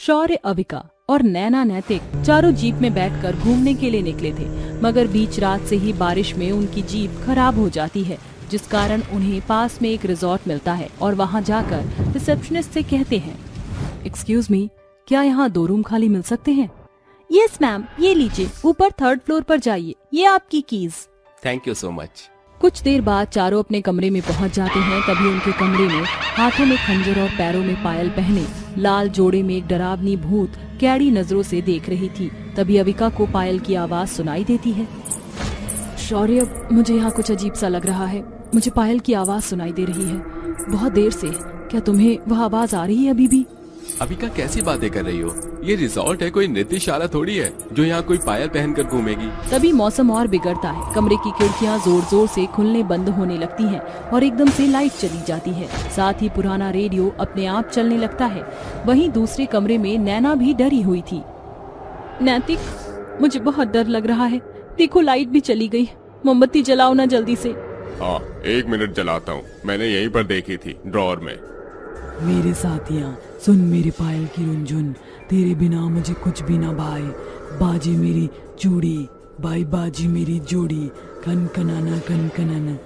शौर्य, अविका और नैना नैतिक चारों जीप में बैठकर घूमने के लिए निकले थे, मगर बीच रात से ही बारिश में उनकी जीप खराब हो जाती है, जिस कारण उन्हें पास में एक रिजॉर्ट मिलता है और वहां जाकर रिसेप्शनिस्ट से कहते हैं, एक्सक्यूज मी, क्या यहाँ 2 रूम खाली मिल सकते हैं? यस मैम, ये लीजिए, ऊपर 3rd फ्लोर पर जाइए, ये आपकी keys. Thank you so much. कुछ देर बाद चारों अपने कमरे में पहुंच जाते हैं। तभी उनके कमरे में हाथों में खंजर और पैरों में पायल पहने लाल जोड़े में एक डरावनी भूत कैड़ी नजरों से देख रही थी। तभी अविका को पायल की आवाज सुनाई देती है। शौर्य, मुझे यहाँ कुछ अजीब सा लग रहा है। मुझे पायल की आवाज सुनाई दे रही है बहुत देर से। क्या तुम्हें वह आवाज आ रही है अभी भी? अविका, कैसी बातें कर रही हो? ये रिजॉर्ट है, कोई नृत्यशाला थोड़ी है जो यहाँ कोई पायल पहनकर घूमेगी। तभी मौसम और बिगड़ता है। कमरे की खिड़कियाँ जोर जोर से खुलने बंद होने लगती हैं और एकदम से लाइट चली जाती है। साथ ही पुराना रेडियो अपने आप चलने लगता है। वहीं दूसरे कमरे में नैना भी डरी हुई थी। नैतिक, मुझे बहुत डर लग रहा है। देखो, लाइट भी चली गई। मोमबत्ती जलाओ ना जल्दी से। हाँ, 1 मिनट जलाता हूँ। मैंने यहीं पर देखी थी, ड्रॉअर में। मेरे साथियाँ, सुन मेरे पायल की रुंझुन, तेरे बिना मुझे कुछ भी ना भाए। बाजी मेरी चूड़ी, बाई बाजी मेरी जोड़ी, कन कनाना कन कनाना।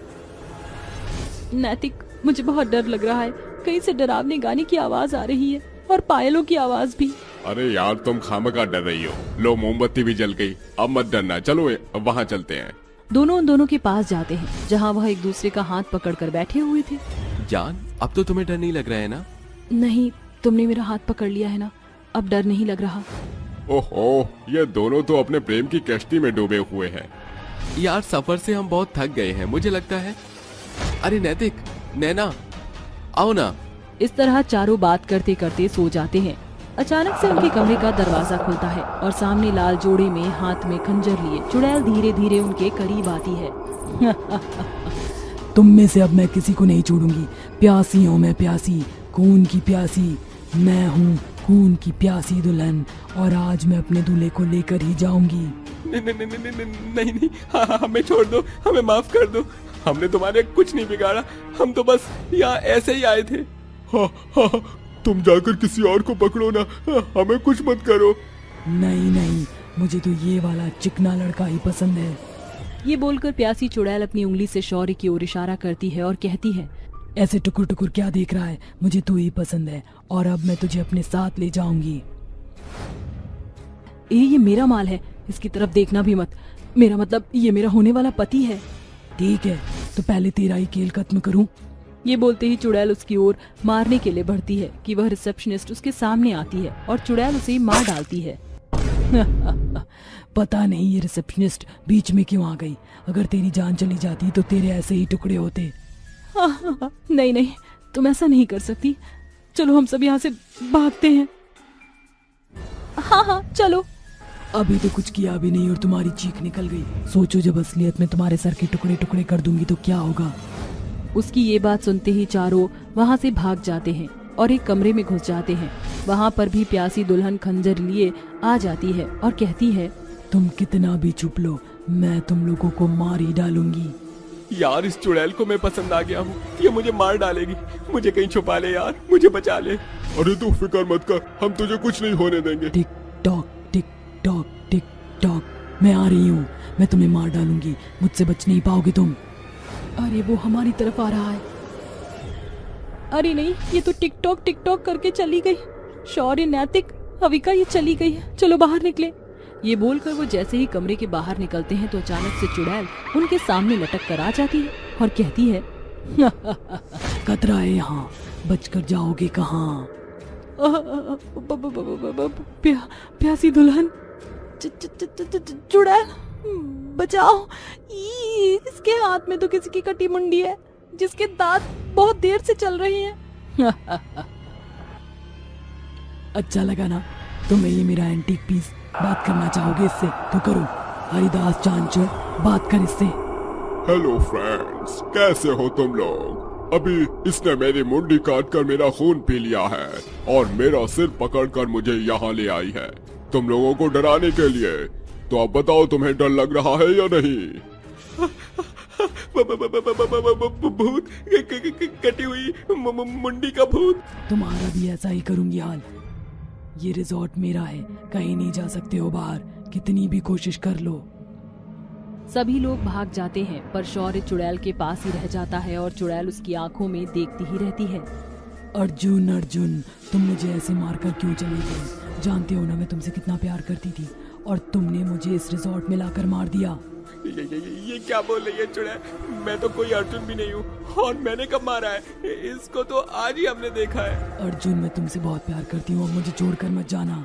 नैतिक, मुझे बहुत डर लग रहा है। कहीं से डरावने गाने की आवाज आ रही है और पायलों की आवाज भी। अरे यार, तुम खामखा डर रही हो। लो, मोमबत्ती भी जल गई। अब मत डरना, चलो अब वहाँ चलते हैं। दोनों उन दोनों के पास जाते हैं जहाँ वह एक दूसरे का हाथ पकड़कर बैठे हुए थे। जान, अब तो तुम्हें डर नहीं लग रहा है ना? नहीं, तुमने मेरा हाथ पकड़ लिया है ना, अब डर नहीं लग रहा। ओहो, ये दोनों तो अपने प्रेम की कश्ती में डूबे हुए हैं। यार, सफर से हम बहुत थक गए हैं, मुझे लगता है। अरे नैतिक, नैना, आओ ना। इस तरह चारों बात करते करते सो जाते हैं। अचानक से उनके कमरे का दरवाजा खुलता है और सामने लाल जोड़े में हाथ में खंजर लिए चुड़ैल धीरे धीरे उनके करीब आती है। तुम में से अब मैं किसी को नहीं छोड़ूंगी। प्यासी हूँ मैं, प्यासी, खून की प्यासी। मैं हूँ खून की प्यासी दुल्हन, और आज मैं अपने दूल्हे को लेकर ही जाऊंगी। नहीं, हाँ, हमें छोड़ दो, हमें माफ कर दो। हमने तुम्हारे कुछ नहीं बिगाड़ा, हम तो बस यहाँ ऐसे ही आए थे। हाँ हाँ, तुम जाकर किसी और को पकड़ो ना, हमें कुछ मत करो। नहीं नहीं, मुझे तो ये वाला चिकना लड़का ही पसंद है। ये बोलकर प्यासी चुड़ैल अपनी उंगली से शौर्य की ओर इशारा करती है और कहती है, ऐसे टुकुर टुकुर क्या देख रहा है? मुझे तू ही पसंद है और अब मैं तुझे अपने साथ ले जाऊंगी। ये मेरा माल है, इसकी तरफ देखना भी मत। मेरा मतलब, ये मेरा होने वाला पति है। ठीक है, तो पहले तेरा ही खेल खत्म करूं। ये बोलते ही चुड़ैल उसकी ओर मारने के लिए बढ़ती है कि वह रिसेप्शनिस्ट उसके सामने आती है और चुड़ैल उसे मार डालती है। पता नहीं ये रिसेप्शनिस्ट बीच में क्यों आ गई। अगर तेरी जान चली जाती तो तेरे ऐसे ही टुकड़े होते। नहीं नहीं, तुम ऐसा नहीं कर सकती। चलो हम सब यहाँ से भागते हैं। हाँ, चलो। अभी तो कुछ किया भी नहीं और तुम्हारी चीख निकल गई। सोचो, जब असलियत में तुम्हारे सर के टुकड़े टुकड़े कर दूंगी तो क्या होगा। उसकी ये बात सुनते ही चारों वहाँ से भाग जाते हैं और एक कमरे में घुस जाते हैं। वहाँ पर भी प्यासी दुल्हन खंजर लिए आ जाती है और कहती है, तुम कितना भी छुप लो, मैं तुम लोगों को मार ही डालूंगी। यार, इस चुड़ैल को मैं पसंद आ गया हूँ, ये मुझे मार डालेगी। मुझे कहीं छुपा ले यार, मुझे बचा ले। अरे तू फिक्र मत कर, हम तुझे कुछ नहीं होने देंगे। Tick tock tick tock tick tock, मैं आ रही हूँ, मैं तुम्हें मार डालूंगी, मुझसे बच नहीं पाओगे तुम। अरे वो हमारी तरफ आ रहा है। अरे नहीं, ये तो टिकटॉक टिकटॉक करके चली गई। शौर्य, नैतिक, अविका, ये चली गई है, चलो बाहर निकले। ये बोलकर वो जैसे ही कमरे के बाहर निकलते हैं तो अचानक से चुड़ैल उनके सामने लटक कर आ जाती है और कहती है, खतरा है यहाँ, बचकर जाओगे कहाँ। प्यासी दुल्हन, चुड़ैल, बचाओ। इसके हाथ में तो किसी की कटी मुंडी है, जिसके दांत बहुत देर से चल रही हैं। अच्छा लगा ना तुम्हें ये मेरा एंटीक पीस? बात करना चाहोगे इससे तो करो। हरिदास चांचर, बात कर इससे। हेलो फ्रेंड्स, कैसे हो तुम लोग? अभी इसने मेरी मुंडी काट कर मेरा खून पी लिया है और मेरा सिर पकड़कर मुझे यहाँ ले आई है तुम लोगों को डराने के लिए। तो अब बताओ, तुम्हें डर लग रहा है या नहीं? भूत, कटी हुई मुंडी का भूत। तुम्हारा भी ऐसा ही करूंगी हाल। ये रिजॉर्ट मेरा है, कहीं नहीं जा सकते हो बाहर, कितनी भी कोशिश कर लो। सभी लोग भाग जाते हैं पर शौर्य चुड़ैल के पास ही रह जाता है और चुड़ैल उसकी आंखों में देखती ही रहती है। अर्जुन अर्जुन, तुम मुझे ऐसे मारकर क्यों चले गए? जानते हो ना मैं तुमसे कितना प्यार करती थी, और तुमने मुझे इस रिजॉर्ट में लाकर मार दिया। ये क्या बोल रही है चुड़ैल? मैं तो कोई अर्जुन भी नहीं हूँ, और मैंने कब मारा है? इसको तो आज ही हमने देखा है। अर्जुन, मैं तुमसे बहुत प्यार करती हूँ, अब मुझे छोड़कर मत जाना।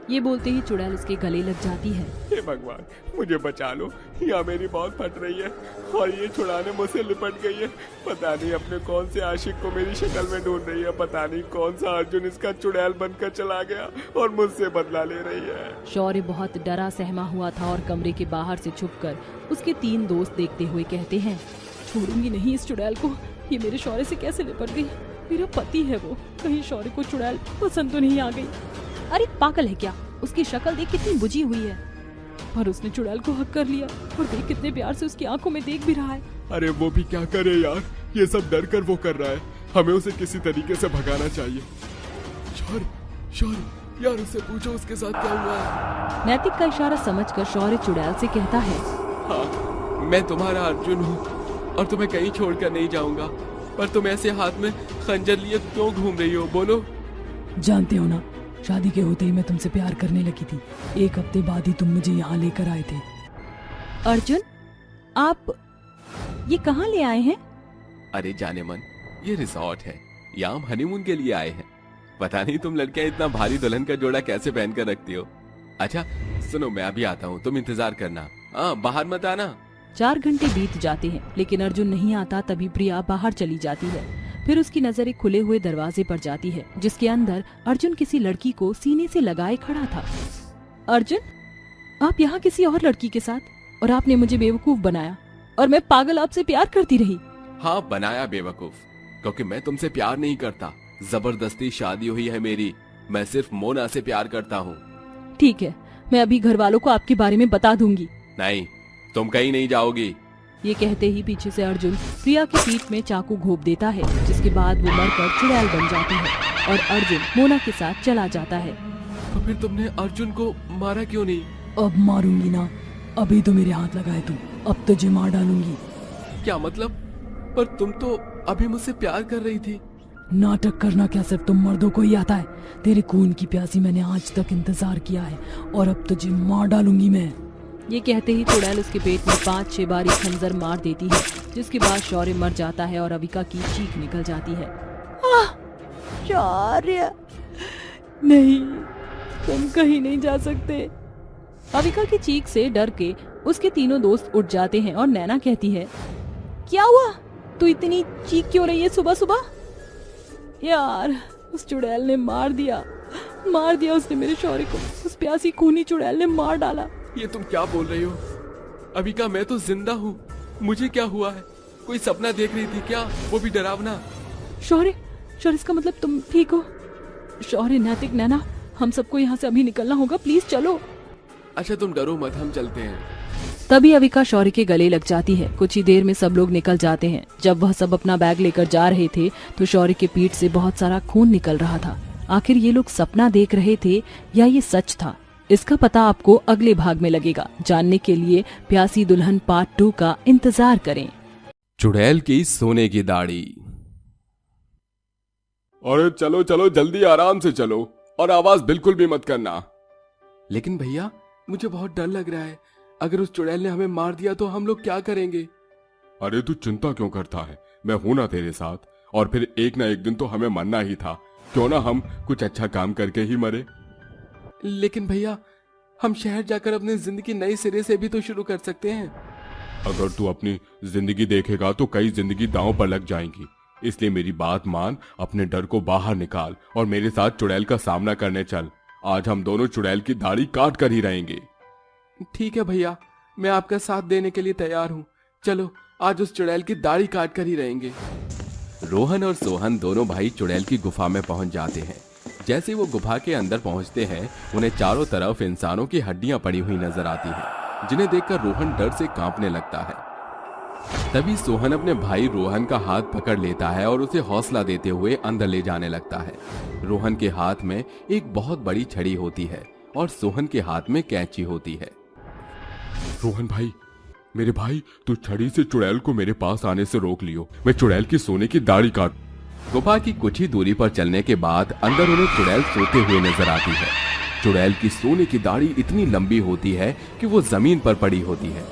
ये बोलते ही चुड़ैल उसके गले लग जाती है। हे भगवान, मुझे बचा लो, यहाँ मेरी बहुत फट रही है और ये छुड़ाने मुझसे लिपट गई है। पता नहीं अपने कौन से आशिक को मेरी शक्ल में ढूंढ रही है, पता नहीं कौन सा अर्जुन इसका चुड़ैल बनकर चला गया और मुझसे बदला ले रही है। शौर्य बहुत डरा सहमा हुआ था और कमरे के बाहर से छुपकर उसके 3 दोस्त देखते हुए कहते हैं, छोड़ूंगी नहीं इस चुड़ैल को, ये मेरे शौर्य से कैसे लिपट गई? मेरा पति है वो, कहीं शौर्य को चुड़ैल पसंद तो नहीं आ गई? अरे पागल है क्या? उसकी शक्ल देख कितनी बुझी हुई है। पर उसने चुड़ैल को हक कर लिया, और देख कितने प्यार से उसकी आंखों में देख भी रहा है। अरे वो भी क्या करे यार, ये सब डर कर वो कर रहा है, हमें उसे किसी तरीके से भगाना चाहिए। शौर्य यार, उससे पूछो उसके साथ क्या हुआ है। नैतिक का इशारा समझकर शौर्य चुड़ैल से कहता है, हाँ, मैं तुम्हारा अर्जुन हूँ और तुम्हें कहीं छोड़कर नहीं जाऊंगा, पर तुम ऐसे हाथ में खंजर लिए क्यों घूम रही हो? बोलो। जानते हो ना, शादी के होते ही मैं तुमसे प्यार करने लगी थी। 1 हफ्ते बाद ही तुम मुझे यहाँ लेकर आए थे। अर्जुन, आप ये कहाँ ले आए हैं? अरे जाने मन, ये रिसोर्ट है, यहाँ हम हनीमून के लिए आए हैं। पता नहीं तुम लड़कियां इतना भारी दुल्हन का जोड़ा कैसे पहन कर रखती हो। अच्छा सुनो, मैं अभी आता हूँ, तुम इंतजार करना, बाहर मत आना। 4 घंटे बीत जाते हैं लेकिन अर्जुन नहीं आता। तभी प्रिया बाहर चली जाती है। फिर उसकी नजर एक खुले हुए दरवाजे पर जाती है जिसके अंदर अर्जुन किसी लड़की को सीने से लगाए खड़ा था। अर्जुन, आप यहाँ किसी और लड़की के साथ, और आपने मुझे बेवकूफ बनाया और मैं पागल आपसे प्यार करती रही। हाँ बनाया बेवकूफ, क्योंकि मैं तुमसे प्यार नहीं करता, जबरदस्ती शादी हुई है मेरी। मैं सिर्फ मोना से प्यार करता हूँ। ठीक है, मैं अभी घर वालों को आपके बारे में बता दूंगी। नहीं, तुम कहीं नहीं जाओगी। ये कहते ही पीछे से अर्जुन प्रिया की पीठ में चाकू घोंप देता है, जिसके बाद वो मरकर चुड़ैल बन जाती है और अर्जुन मोना के साथ चला जाता है। तो फिर तुमने अर्जुन को मारा क्यों नहीं? अब मारूंगी ना, अभी तो मेरे हाथ लगाए तुम, अब तुझे मार डालूंगी। क्या मतलब? पर तुम तो अभी मुझसे प्यार कर रही थी। नाटक करना क्या सिर्फ तुम मर्दों को ही आता है? तेरे खून की प्यासी मैंने आज तक इंतजार किया है, और अब तुझे मार डालूंगी मैं। ये कहते ही चुड़ैल उसके पेट में 5-6 बारी खंजर मार देती है, जिसके बाद शौर्य मर जाता है और अविका की चीख निकल जाती है। शौर्य, नहीं, तुम कहीं नहीं जा सकते। अविका की चीख से डर के उसके तीनों दोस्त उठ जाते हैं और नैना कहती है, क्या हुआ? तू इतनी चीख क्यों रही है सुबह सुबह? यार, उस चुड़ैल ने मार दिया उसने मेरे शौर्य को। उस प्यासी खूनी चुड़ैल ने मार डाला। ये तुम क्या बोल रही हो? अविका, मैं तो जिंदा हूँ, मुझे क्या हुआ है? कोई सपना देख रही थी क्या, वो भी डरावना? शौर्य, इसका मतलब तुम ठीक हो? शौर्य, नैतिक, नैना, हम सबको यहाँ से अभी निकलना होगा, प्लीज चलो। अच्छा तुम डरो मत, हम चलते हैं। तभी अविका शौर्य के गले लग जाती है। कुछ ही देर में सब लोग निकल जाते हैं। जब वह सब अपना बैग लेकर जा रहे थे तो शौर्य के पीठ से बहुत सारा खून निकल रहा था। आखिर ये लोग सपना देख रहे थे या ये सच था? इसका पता आपको अगले भाग में लगेगा। जानने के लिए प्यासी दुल्हन पार्ट 2 का इंतजार करें। चुड़ैल की सोने की दाढ़ी। अरे चलो चलो, जल्दी आराम से चलो, और आवाज बिल्कुल भी मत करना। लेकिन भैया, मुझे बहुत डर लग रहा है, अगर उस चुड़ैल ने हमें मार दिया तो हम लोग क्या करेंगे? अरे तू चिंता क्यों करता है, मैं हूं ना तेरे साथ, और फिर एक ना एक दिन तो हमें मरना ही था। क्यों ना हम कुछ अच्छा काम करके ही मरे। लेकिन भैया, हम शहर जाकर अपनी जिंदगी नए सिरे से भी तो शुरू कर सकते हैं। अगर तू अपनी जिंदगी देखेगा तो कई जिंदगी दांव पर लग जाएंगी, इसलिए मेरी बात मान, अपने डर को बाहर निकाल और मेरे साथ चुड़ैल का सामना करने चल। आज हम दोनों चुड़ैल की दाढ़ी काट कर ही रहेंगे। ठीक है भैया, मैं आपका साथ देने के लिए तैयार हूँ। चलो, आज उस चुड़ैल की दाढ़ी काट कर ही रहेंगे। रोहन और सोहन दोनों भाई चुड़ैल की गुफा में पहुंच जाते हैं। जैसे वो गुफा के अंदर पहुंचते हैं, उन्हें चारों तरफ इंसानों की हड्डियां पड़ी हुई नजर आती हैं, जिन्हें देखकर रोहन डर से कांपने लगता है। तभी सोहन अपने भाई रोहन का हाथ पकड़ लेता है और उसे हौसला देते हुए अंदर ले जाने लगता है। रोहन के हाथ में एक बहुत बड़ी छड़ी होती है और सोहन के हाथ में कैंची होती है। रोहन भाई, मेरे भाई, तू छड़ी से चुड़ैल को मेरे पास आने से रोक लियो। मैं चुड़ैल की सोने की दाढ़ी काट। गुफा की कुछ ही दूरी पर चलने के बाद अंदर उन्हें चुड़ैल सोते हुए नजर आती है। चुड़ैल की सोने की दाढ़ी इतनी लंबी होती है कि वो जमीन पर पड़ी होती है।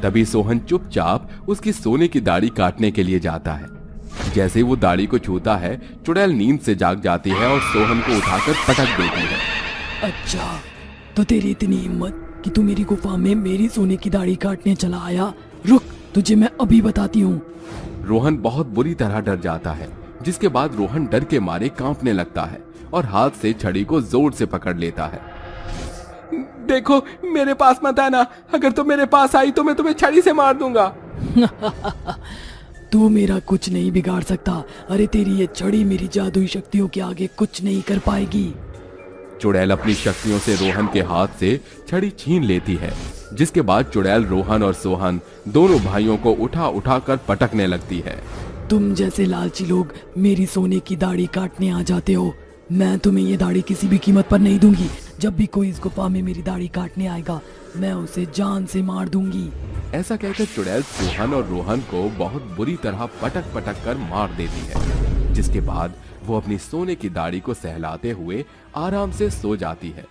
तभी सोहन चुपचाप उसकी सोने की दाढ़ी काटने के लिए जाता है। जैसे ही वो दाढ़ी को छूता है, चुड़ैल नींद से जाग जाती है और सोहन को उठाकर पटक देती है। अच्छा, तो तेरी इतनी हिम्मत कि तू मेरी गुफा में मेरी सोने की दाढ़ी काटने चला आया। रुक, तुझे मैं अभी बताती हूँ। रोहन बहुत बुरी तरह डर जाता है, जिसके बाद रोहन डर के मारे कांपने लगता है और हाथ से छड़ी को जोर से पकड़ लेता है। देखो, मेरे पास मत आना। अगर तुम मेरे पास आई तो मैं तुम्हें छड़ी से मार दूंगा। तू मेरा कुछ नहीं बिगाड़ सकता। अरे तेरी ये छड़ी मेरी जादुई शक्तियों के आगे कुछ नहीं कर पाएगी। चुड़ैल अपनी शक्तियों से रोहन के हाथ से छड़ी छीन लेती है, जिसके बाद चुड़ैल रोहन और सोहन दोनों भाइयों को उठा उठा कर पटकने लगती है। तुम जैसे लालची लोग मेरी सोने की दाढ़ी काटने आ जाते हो। मैं तुम्हें ये दाढ़ी किसी भी कीमत पर नहीं दूंगी। जब भी कोई इस गुफा में मेरी दाढ़ी काटने आएगा, मैं उसे जान से मार दूंगी। ऐसा कहकर चुड़ैल सोहन और रोहन को बहुत बुरी तरह पटक पटक कर मार देती है, जिसके बाद वो अपनी सोने की दाढ़ी को सहलाते हुए आराम से सो जाती है।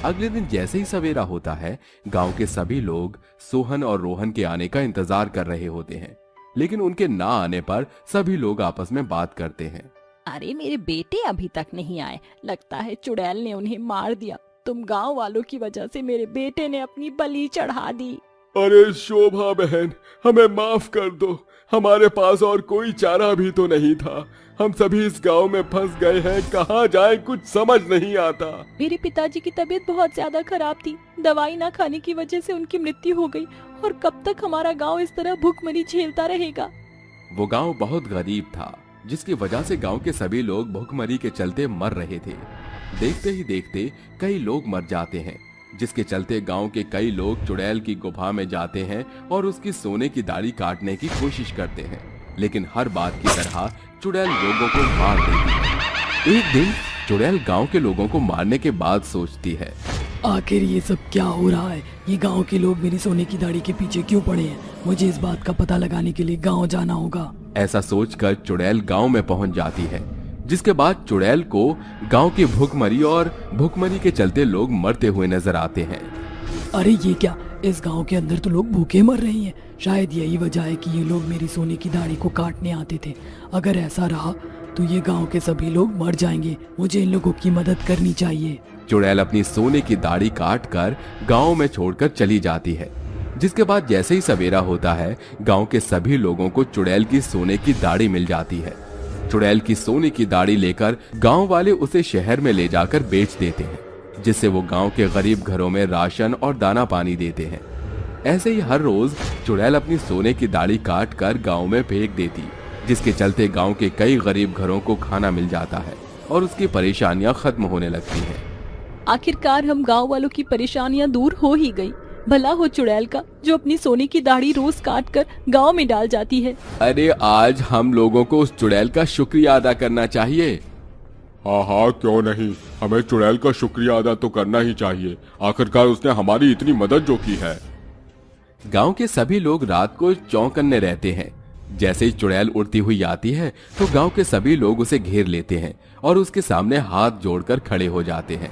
अगले दिन जैसे ही सवेरा होता है, गांव के सभी लोग सोहन और रोहन के आने का इंतजार कर रहे होते हैं, लेकिन उनके ना आने पर सभी लोग आपस में बात करते हैं। अरे मेरे बेटे अभी तक नहीं आए, लगता है चुड़ैल ने उन्हें मार दिया। तुम गांव वालों की वजह से मेरे बेटे ने अपनी बलि चढ़ा दी। अरे शोभा बहन, हमें माफ कर दो। हमारे पास और कोई चारा भी तो नहीं था। हम सभी इस गांव में फंस गए हैं। कहाँ जाए कुछ समझ नहीं आता। मेरे पिताजी की तबीयत बहुत ज्यादा खराब थी। दवाई ना खाने की वजह से उनकी मृत्यु हो गई। और कब तक हमारा गांव इस तरह भूखमरी झेलता रहेगा। वो गांव बहुत गरीब था, जिसकी वजह से गांव के सभी लोग भूखमरी के चलते मर रहे थे। देखते ही देखते कई लोग मर जाते हैं, जिसके चलते गांव के कई लोग चुड़ैल की गुफा में जाते हैं और उसकी सोने की दाढ़ी काटने की कोशिश करते हैं, लेकिन हर बात की तरह चुड़ैल लोगों को मार देती है। एक दिन चुड़ैल गांव के लोगों को मारने के बाद सोचती है, आखिर ये सब क्या हो रहा है? ये गांव के लोग मेरी सोने की दाढ़ी के पीछे क्यों पड़े हैं? मुझे इस बात का पता लगाने के लिए गांव जाना होगा। ऐसा सोचकर चुड़ैल गांव में पहुंच जाती है, जिसके बाद चुड़ैल को गांव की भूखमरी और भूखमरी के चलते लोग मरते हुए नजर आते हैं। अरे ये क्या, इस गांव के अंदर तो लोग भूखे मर रहे हैं। शायद यही वजह है कि ये लोग मेरी सोने की दाढ़ी को काटने आते थे। अगर ऐसा रहा तो ये गांव के सभी लोग मर जाएंगे। मुझे इन लोगों की मदद करनी चाहिए। चुड़ैल अपनी सोने की दाढ़ी काट कर गाँव में छोड़कर चली जाती है, जिसके बाद जैसे ही सवेरा होता है, गांव के सभी लोगों को चुड़ैल की सोने की दाढ़ी मिल जाती है। चुड़ैल की सोने की दाढ़ी लेकर गांव वाले उसे शहर में ले जाकर बेच देते हैं, जिससे वो गांव के गरीब घरों में राशन और दाना पानी देते हैं। ऐसे ही हर रोज चुड़ैल अपनी सोने की दाढ़ी काट कर गाँव में फेंक देती, जिसके चलते गाँव के कई गरीब घरों को खाना मिल जाता है और उसकी परेशानियां खत्म होने लगती हैं। आखिरकार हम गांव वालों की परेशानियां दूर हो ही गई। भला हो चुड़ैल का, जो अपनी सोने की दाढ़ी रोज काट कर गाँव में डाल जाती है। अरे आज हम लोगों को उस चुड़ैल का शुक्रिया अदा करना चाहिए। हाँ हाँ, क्यों नहीं। हमें चुड़ैल का शुक्रिया अदा तो करना ही चाहिए। आखिरकार उसने हमारी इतनी मदद जो की है। गांव के सभी लोग रात को चौकन्ने रहते हैं। जैसे ही चुड़ैल उड़ती हुई आती है तो गांव के सभी लोग उसे घेर लेते हैं और उसके सामने हाथ जोड़कर खड़े हो जाते हैं।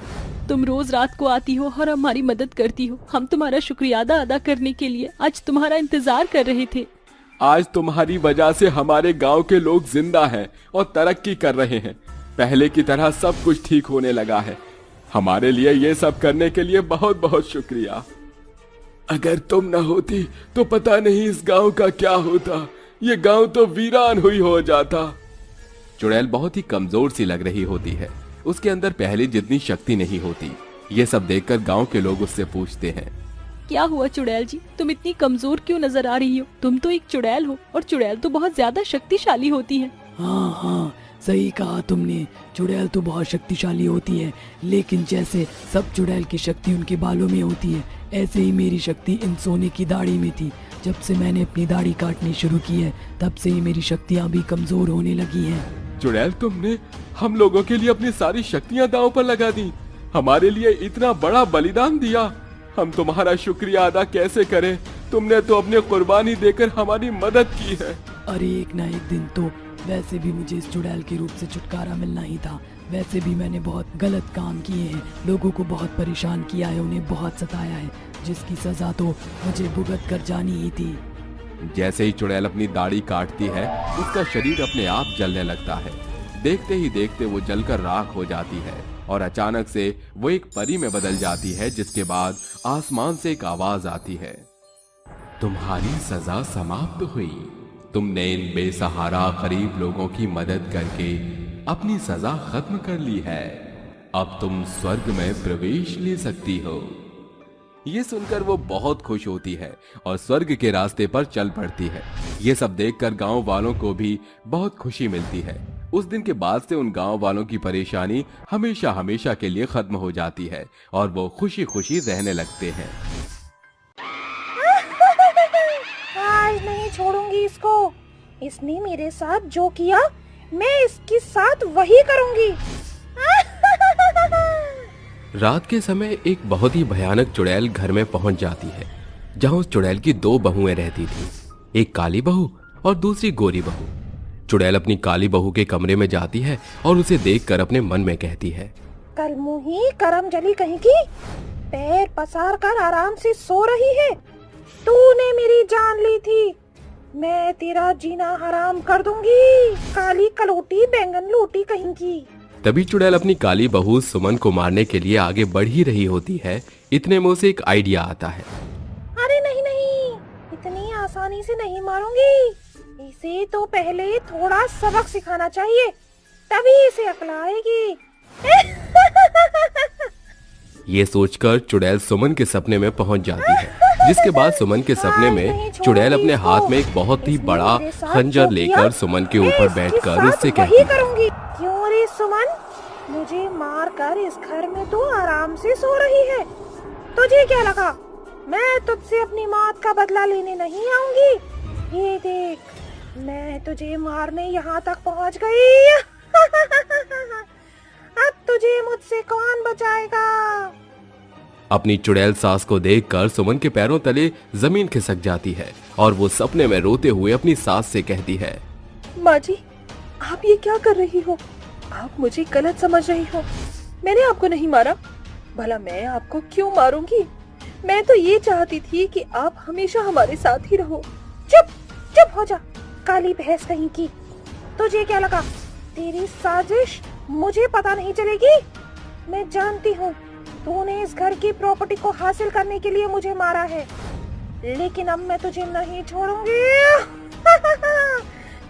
तुम रोज रात को आती हो और हमारी मदद करती हो। हम तुम्हारा शुक्रिया अदा करने के लिए आज तुम्हारा इंतजार कर रहे थे। आज तुम्हारी वजह से हमारे गांव के लोग जिंदा हैं और तरक्की कर रहे हैं। पहले की तरह सब कुछ ठीक होने लगा है। हमारे लिए ये सब करने के लिए बहुत बहुत शुक्रिया। अगर तुम न होती तो पता नहीं इस गांव का क्या होता। ये गांव तो वीरान हुई हो जाता। चुड़ैल बहुत ही कमजोर सी लग रही होती है। उसके अंदर पहले जितनी शक्ति नहीं होती। ये सब देखकर गांव के लोग उससे पूछते हैं, क्या हुआ चुड़ैल जी, तुम इतनी कमजोर क्यों नजर आ रही हो? तुम तो एक चुड़ैल हो और चुड़ैल तो बहुत ज्यादा शक्तिशाली होती है। हाँ हाँ, सही कहा तुमने, चुड़ैल तो बहुत शक्तिशाली होती है, लेकिन जैसे सब चुड़ैल की शक्ति उनके बालों में होती है, ऐसे ही मेरी शक्ति इन सोने की दाढ़ी में थी। जब से मैंने अपनी दाढ़ी काटनी शुरू की है, तब से ही मेरी शक्तियाँ भी कमजोर होने लगी हैं। चुड़ैल, तुमने हम लोगों के लिए अपनी सारी शक्तियां दांव पर लगा दी, हमारे लिए इतना बड़ा बलिदान दिया। हम तुम्हारा शुक्रिया अदा कैसे करें? तुमने तो अपनी कुर्बानी देकर हमारी मदद की है। अरे एक ना एक दिन तो वैसे भी मुझे इस चुड़ैल के रूप से छुटकारा मिलना ही था। वैसे भी मैंने बहुत गलत काम किए हैं, लोगों को बहुत परेशान किया है, उन्हें बहुत सताया है, जिसकी सजा तो मुझे भुगत कर जानी ही थी। जैसे ही चुड़ैल अपनी दाढ़ी काटती है, उसका शरीर अपने आप जलने लगता है। देखते ही देखते वो जलकर राख हो जाती है और अचानक से वो एक परी में बदल जाती है, जिसके बाद आसमान से एक आवाज आती है, तुम्हारी सजा समाप्त हुई। तुमने इन बेसहारा गरीब लोगों की मदद करके अपनी सजा खत्म कर ली है। अब तुम स्वर्ग में प्रवेश ले सकती हो। ये सुनकर वो बहुत खुश होती है और स्वर्ग के रास्ते पर चल पड़ती है। ये सब देखकर गांव वालों को भी बहुत खुशी मिलती है। उस दिन के बाद से उन गांव वालों की परेशानी हमेशा हमेशा के लिए खत्म हो जाती है और वो खुशी खुशी रहने लगते हैं। आज नहीं छोड़ूंगी इसको। इसने मेरे साथ जो किया, मैं इसके साथ वही करूंगी। रात के समय एक बहुत ही भयानक चुड़ैल घर में पहुंच जाती है, जहां उस चुड़ैल की दो बहुएं रहती थी, एक काली बहू और दूसरी गोरी बहू। चुड़ैल अपनी काली बहू के कमरे में जाती है और उसे देखकर अपने मन में कहती है, कल मुही करम जली कहीं की, पैर पसार कर आराम से सो रही है। तूने मेरी जान ली थी, मैं तेरा जीना हराम कर दूंगी, काली कलोटी बैंगन लोटी कहीं की। तभी चुड़ैल अपनी काली बहू सुमन को मारने के लिए आगे बढ़ ही रही होती है। इतने में उसे एक आइडिया आता है। अरे नहीं नहीं, इतनी आसानी से नहीं मारूंगी, इसे तो पहले थोड़ा सबक सिखाना चाहिए, तभी इसे अकल आएगी। ये सोचकर चुड़ैल सुमन के सपने में पहुंच जाती है, जिसके बाद सुमन के सपने में चुड़ैल अपने हाथ में एक बहुत ही बड़ा खंजर लेकर सुमन के ऊपर बैठकर उससे कहती है, क्यों रे सुमन, मुझे मार कर इस घर में तो आराम से सो रही है, तुझे क्या लगा मैं तुझसे अपनी मौत का बदला लेने नहीं आऊंगी? ये देख, मैं तुझे मारने यहाँ तक पहुँच गई। अब तुझे मुझसे कौन बचाएगा? अपनी चुड़ैल सास को देखकर सुमन के पैरों तले जमीन खिसक जाती है और वो सपने में रोते हुए अपनी सास से कहती है, माँ जी, आप ये क्या कर रही हो? आप मुझे गलत समझ रही हो। मैंने आपको नहीं मारा, भला मैं आपको क्यों मारूंगी? मैं तो ये चाहती थी कि आप हमेशा हमारे साथ ही रहो। चुप चुप हो जा, काली भैंस कहीं की। तुझे क्या लगा तेरी साजिश मुझे पता नहीं चलेगी? मैं जानती हूँ तूने इस घर की प्रॉपर्टी को हासिल करने के लिए मुझे मारा है, लेकिन अब मैं तुझे नहीं छोड़ूंगी।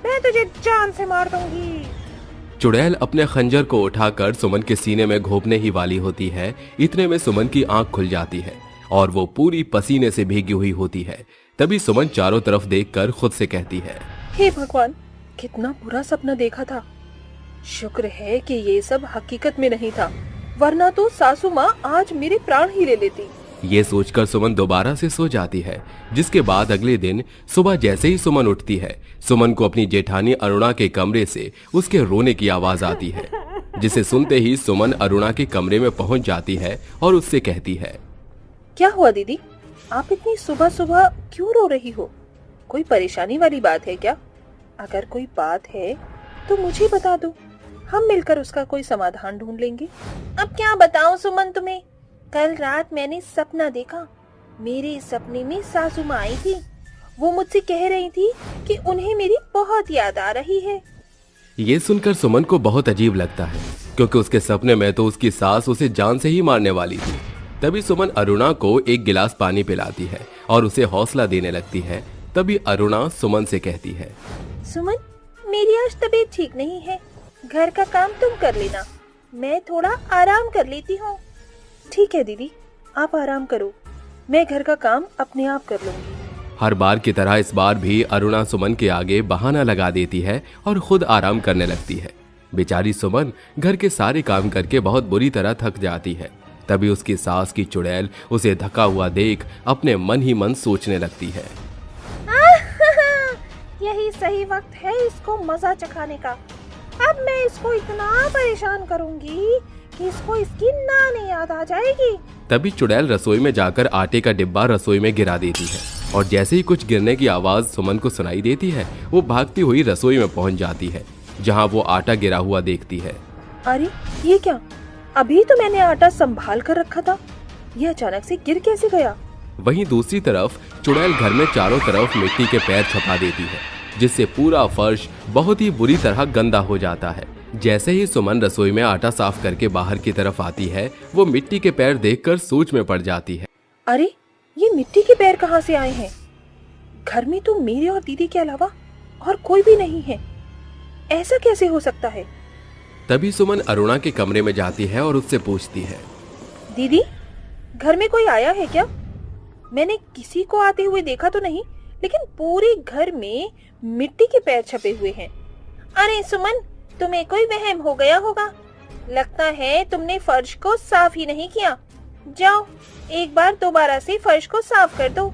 मैं तुझे जान से मार दूंगी। चुड़ैल अपने खंजर को उठाकर सुमन के सीने में घोंपने ही वाली होती है। इतने में सुमन की आंख खुल जाती है और वो पूरी पसीने से भीगी हुई होती है। तभी सुमन चारों तरफ देखकर खुद से कहती है, हे भगवान, कितना बुरा सपना देखा था। शुक्र है कि ये सब हकीकत में नहीं था, वरना तो सासू माँ आज मेरे प्राण ही ले लेती। ये सोचकर सुमन दोबारा से सो जाती है, जिसके बाद अगले दिन सुबह जैसे ही सुमन उठती है, सुमन को अपनी जेठानी अरुणा के कमरे से उसके रोने की आवाज आती है, जिसे सुनते ही सुमन अरुणा के कमरे में पहुंच जाती है और उससे कहती है, क्या हुआ दीदी, आप इतनी सुबह सुबह क्यों रो रही हो? कोई परेशानी वाली बात है क्या? अगर कोई बात है तो मुझे बता दो, हम मिलकर उसका कोई समाधान ढूंढ लेंगे। अब क्या बताऊं सुमन तुम्हें, कल रात मैंने सपना देखा। मेरे सपने में सासू माँ आई थी। वो मुझसे कह रही थी कि उन्हें मेरी बहुत याद आ रही है। ये सुनकर सुमन को बहुत अजीब लगता है, क्योंकि उसके सपने में तो उसकी सास उसे जान से ही मारने वाली थी। तभी सुमन अरुणा को एक गिलास पानी पिलाती है और उसे हौसला देने लगती है। तभी अरुणा सुमन से कहती है, सुमन, मेरी आज तबीयत ठीक नहीं है, घर का काम तुम कर लेना, मैं थोड़ा आराम कर लेती हूँ। ठीक है दीदी, आप आराम करो, मैं घर का काम अपने आप कर लूंगी। हर बार की तरह इस बार भी अरुणा सुमन के आगे बहाना लगा देती है और खुद आराम करने लगती है। बेचारी सुमन घर के सारे काम करके बहुत बुरी तरह थक जाती है। तभी उसकी सास की चुड़ैल उसे थका हुआ देख अपने मन ही मन सोचने लगती है। यही सही वक्त है इसको मजा चखाने का। अब मैं इसको इतना परेशान करूंगी कि इसको इसकी नानी याद आ जाएगी। तभी चुड़ैल रसोई में जाकर आटे का डिब्बा रसोई में गिरा देती है और जैसे ही कुछ गिरने की आवाज सुमन को सुनाई देती है, वो भागती हुई रसोई में पहुंच जाती है, जहां वो आटा गिरा हुआ देखती है। अरे ये क्या, अभी तो मैंने आटा संभाल कर रखा था, ये अचानक से गिर कैसे गया? वहीं दूसरी तरफ चुड़ैल घर में चारों तरफ मिट्टी के पैर छपा देती है, जिससे पूरा फर्श बहुत ही बुरी तरह गंदा हो जाता है। जैसे ही सुमन रसोई में आटा साफ करके बाहर की तरफ आती है, वो मिट्टी के पैर देखकर सोच में पड़ जाती है। अरे ये मिट्टी के पैर कहाँ से आए हैं? घर में तो मेरे और दीदी के अलावा और कोई भी नहीं है, ऐसा कैसे हो सकता है? तभी सुमन अरुणा के कमरे में जाती है और उससे पूछती है, दीदी घर में कोई आया है क्या? मैंने किसी को आते हुए देखा तो नहीं, लेकिन पूरे घर में मिट्टी के पैर छपे हुए हैं। अरे सुमन, तुम्हें कोई वहम हो गया होगा। लगता है तुमने फर्श को साफ ही नहीं किया। जाओ एक बार दोबारा से फर्श को साफ कर दो।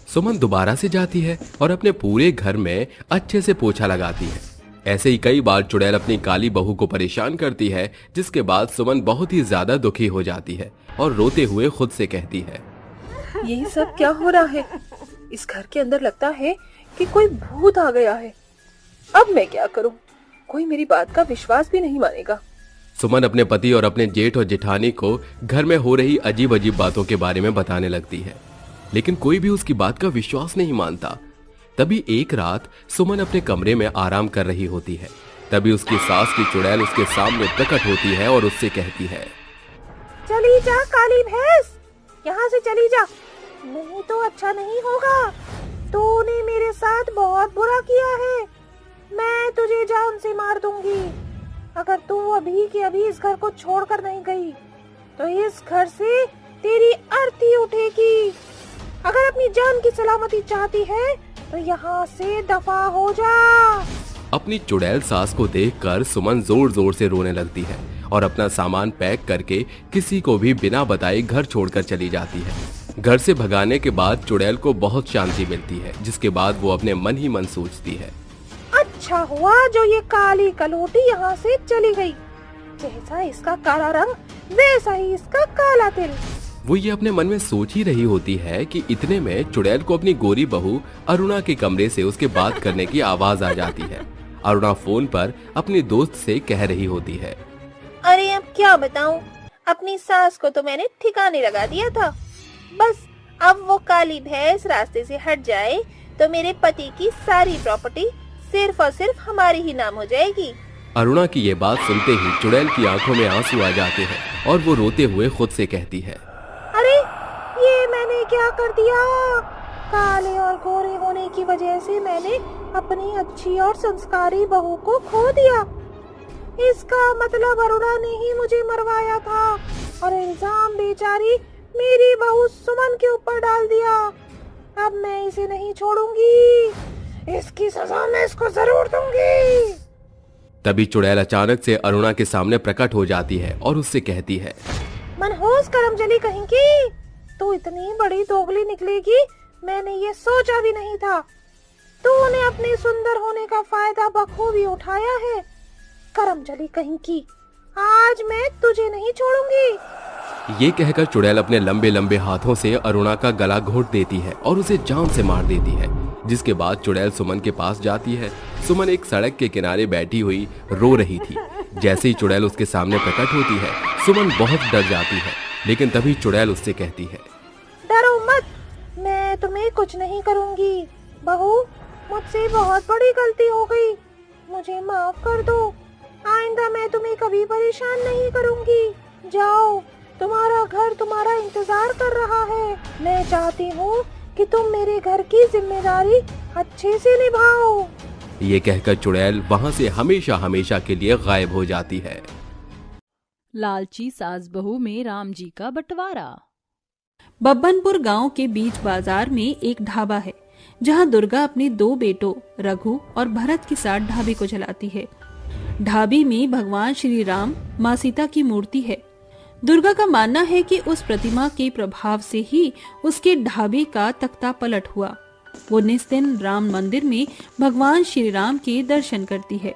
सुमन दोबारा से जाती है और अपने पूरे घर में अच्छे से पोछा लगाती है। ऐसे ही कई बार चुड़ैल अपनी काली बहू को परेशान करती है, जिसके बाद सुमन बहुत ही ज्यादा दुखी हो जाती है और रोते हुए खुद से कहती है, यही सब क्या हो रहा है? इस घर के अंदर लगता है कि कोई भूत आ गया है। अब मैं क्या करूं? कोई मेरी बात का विश्वास भी नहीं मानेगा। सुमन अपने पति और अपने जेठ और जेठानी को घर में हो रही अजीब अजीब बातों के बारे में बताने लगती है, लेकिन कोई भी उसकी बात का विश्वास नहीं मानता। तभी एक रात सुमन अपने कमरे में आराम कर रही होती है। तभी उसकी सास की चुड़ैल उसके सामने प्रकट होती है और उससे कहती है, चली जा काली भैंस, यहाँ से चली जा, नहीं तो अच्छा नहीं होगा। तूने मेरे साथ बहुत बुरा किया है, मैं तुझे जान से मार दूंगी। अगर तू अभी के अभी इस घर को छोड़कर नहीं गई तो इस घर से तेरी आरती उठेगी। अगर अपनी जान की सलामती चाहती है तो यहाँ से दफा हो जा। अपनी चुड़ैल सास को देखकर सुमन जोर जोर से रोने लगती है और अपना सामान पैक करके किसी को भी बिना बताए घर छोड़कर चली जाती है। घर से भगाने के बाद चुड़ैल को बहुत शांति मिलती है, जिसके बाद वो अपने मन ही मन सोचती है, अच्छा हुआ जो ये काली कलोटी यहाँ से चली गई। जैसा इसका काला रंग वैसा ही इसका काला तिल। वो ये अपने मन में सोच ही रही होती है कि इतने में चुड़ैल को अपनी गोरी बहू अरुणा के कमरे से उसके बात करने की आवाज आ जाती है। अरुणा फोन पर अपनी दोस्त से कह रही होती है, अरे अब क्या बताऊं, अपनी सास को तो मैंने ठिकाने लगा दिया था। बस अब वो काली भैंस रास्ते से हट जाए तो मेरे पति की सारी प्रॉपर्टी सिर्फ और सिर्फ हमारी ही नाम हो जाएगी। अरुणा की ये बात सुनते ही चुड़ैल की आंखों में आंसू आ जाते हैं और वो रोते हुए खुद से कहती है, अरे ये मैंने क्या कर दिया? काले और गोरे होने की वजह से मैंने अपनी अच्छी और संस्कारी बहू को खो दिया। इसका मतलब अरुणा ने ही मुझे मरवाया था और इल्जाम बेचारी मेरी बहू सुमन के ऊपर डाल दिया। अब मैं इसे नहीं छोड़ूंगी, इसकी सजा मैं इसको जरूर दूंगी। तभी चुड़ैल अचानक से अरुणा के सामने प्रकट हो जाती है और उससे कहती है, मनहूस करमजली कहेंगी, तू इतनी बड़ी दोगली निकलेगी मैंने ये सोचा भी नहीं था। तूने अपने सुंदर होने का फायदा बखूबी उठाया है। करमजली कहेंगी, आज मैं तुझे नहीं छोड़ूंगी। ये कहकर चुड़ैल अपने लंबे लंबे हाथों से अरुणा का गला घोट देती है और उसे जान से मार देती है, जिसके बाद चुड़ैल सुमन के पास जाती है। सुमन एक सड़क के किनारे बैठी हुई रो रही थी। जैसे ही चुड़ैल उसके सामने प्रकट होती है, सुमन बहुत डर जाती है, लेकिन तभी चुड़ैल उससे कहती है, डरो मत, मैं तुम्हें कुछ नहीं करूंगी। बहू, मुझसे बहुत बड़ी गलती हो गई, मुझे माफ कर दो। आइंदा मैं तुम्हें कभी परेशान नहीं करूंगी। जाओ, तुम्हारा घर तुम्हारा इंतजार कर रहा है। मैं चाहती हूँ कि तुम मेरे घर की जिम्मेदारी अच्छे से निभाओ। ये कहकर चुड़ैल वहाँ से हमेशा हमेशा के लिए गायब हो जाती है। लालची सास बहू में राम जी का बंटवारा। बब्बनपुर गांव के बीच बाजार में एक ढाबा है, जहां दुर्गा अपने 2 बेटों रघु और भरत के साथ ढाबे को चलाती है। ढाबे में भगवान श्री राम, माँ सीता की मूर्ति है। दुर्गा का मानना है कि उस प्रतिमा के प्रभाव से ही उसके ढाबे का तख्ता पलट हुआ। वो निस दिन राम मंदिर में भगवान श्री राम के दर्शन करती है।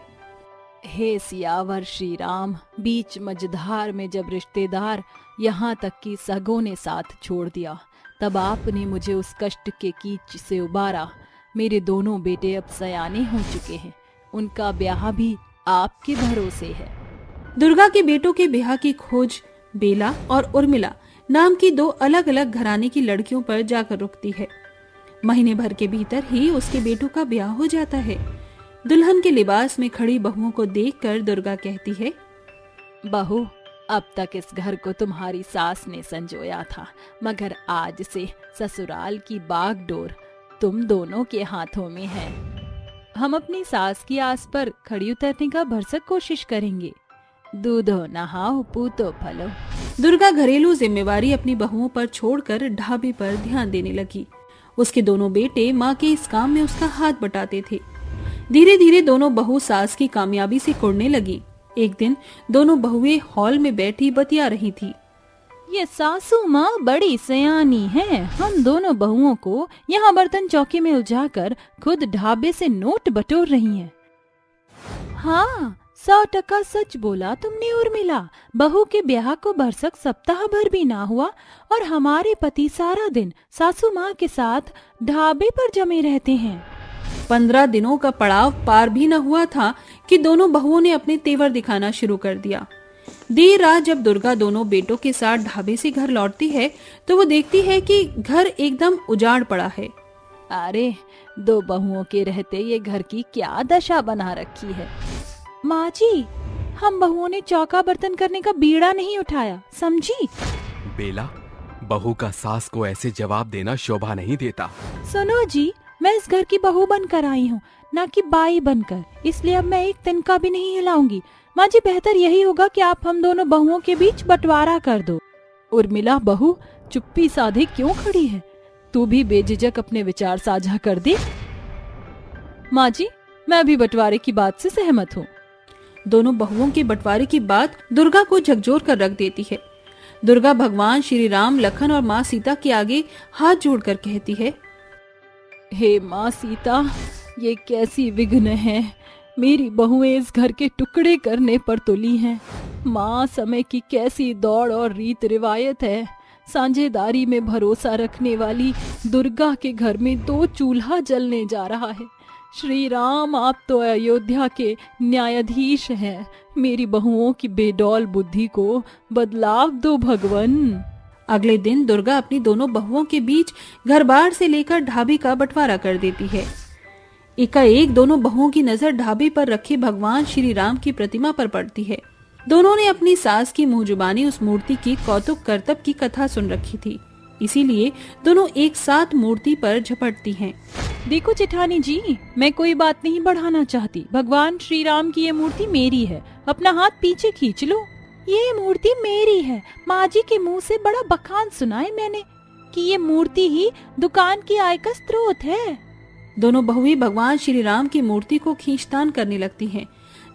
हे सियावर श्री राम, बीच मझधार में जब रिश्तेदार यहाँ तक कि सगों ने साथ छोड़ दिया, तब आपने मुझे उस कष्ट के कीच से उबारा। मेरे दोनों बेटे अब सयाने हो चुके हैं, उनका ब्याह भी आपके भरोसे है। दुर्गा के बेटों के ब्याह की खोज बेला और उर्मिला नाम की 2 अलग अलग घराने की लड़कियों पर जाकर रुकती है। महीने भर के भीतर ही उसके बेटों का ब्याह हो जाता है। दुल्हन के लिबास में खड़ी बहुओं को देखकर दुर्गा कहती है, बहू, अब तक इस घर को तुम्हारी सास ने संजोया था, मगर आज से ससुराल की बागडोर तुम दोनों के हाथों में है। हम अपनी सास की आस पर खड़ी उतरने का भरसक कोशिश करेंगे। दूधो नहाओ, पूतो फलो। दुर्गा घरेलू जिम्मेवारी अपनी बहुओं पर छोड़कर ढाबे पर ध्यान देने लगी। उसके दोनों बेटे माँ के इस काम में उसका हाथ बटाते थे। धीरे धीरे दोनों बहू सास की कामयाबी से कुड़ने लगी। एक दिन दोनों बहुएं हॉल में बैठी बतिया रही थी। ये सासू माँ बड़ी सयानी है, हम दोनों बहुओं को यहाँ बर्तन चौकी में उलझाकर खुद ढाबे से नोट बटोर रही हैं। हाँ, 100% सच बोला तुमने उर्मिला। बहू के ब्याह को भरसक सप्ताह भर भी ना हुआ और हमारे पति सारा दिन सासू माँ के साथ ढाबे पर जमे रहते हैं। 15 दिनों का पड़ाव पार भी न हुआ था कि दोनों बहुओं ने अपने तेवर दिखाना शुरू कर दिया। देर रात जब दुर्गा दोनों बेटों के साथ ढाबे से घर लौटती है तो वो देखती है कि घर एकदम उजाड़ पड़ा है। अरे, 2 बहुओं के रहते ये घर की क्या दशा बना रखी है। माँ जी, हम बहुओं ने चौका बर्तन करने का बीड़ा नहीं उठाया, समझी? बेला, बहू का सास को ऐसे जवाब देना शोभा नहीं देता। सुनो जी, मैं इस घर की बहू बनकर आई हूँ, ना कि बाई बनकर, इसलिए अब मैं एक तिनका भी नहीं हिलाऊंगी। माँ जी, बेहतर यही होगा कि आप हम दोनों बहुओं के बीच बंटवारा कर दो। उर्मिला बहू, चुप्पी साधे क्यों खड़ी है? तू भी बेझिझक अपने विचार साझा कर दे। माँ जी, मैं भी बंटवारे की बात से सहमत हूँ। दोनों बहुओं के बंटवारे की बात दुर्गा को झकझोर कर रख देती है। दुर्गा भगवान श्री राम, लखन और माँ सीता के आगे हाथ जोड़कर कहती है, हे माँ सीता, ये कैसी विघ्न है। मेरी बहुएं इस घर के टुकड़े करने पर तुली हैं। माँ, समय की कैसी दौड़ और रीत रिवायत है। साझेदारी में भरोसा रखने वाली दुर्गा के घर में 2 चूल्हा जलने जा रहा है। श्री राम, आप तो अयोध्या के न्यायाधीश हैं। मेरी बहुओं की बेडौल बुद्धि को बदलाव दो भगवन। अगले दिन दुर्गा अपनी दोनों बहुओं के बीच घर बार से लेकर ढाबे का बंटवारा कर देती है। एकाएक दोनों बहुओं की नजर ढाबे पर रखे भगवान श्री राम की प्रतिमा पर पड़ती है। दोनों ने अपनी सास की मुंह जुबानी उस मूर्ति की कौतुक करतब की कथा सुन रखी थी, इसीलिए दोनों एक साथ मूर्ति पर झपटती हैं। देखो जेठानी जी, मैं कोई बात नहीं बढ़ाना चाहती। भगवान श्री राम की ये मूर्ति मेरी है, अपना हाथ पीछे खींच लो। ये मूर्ति मेरी है। माँ जी के मुंह से बड़ा बखान सुना है मैंने कि ये मूर्ति ही दुकान की आय का स्रोत है। दोनों बहुएं भगवान श्री राम की मूर्ति को खींचतान करने लगती हैं,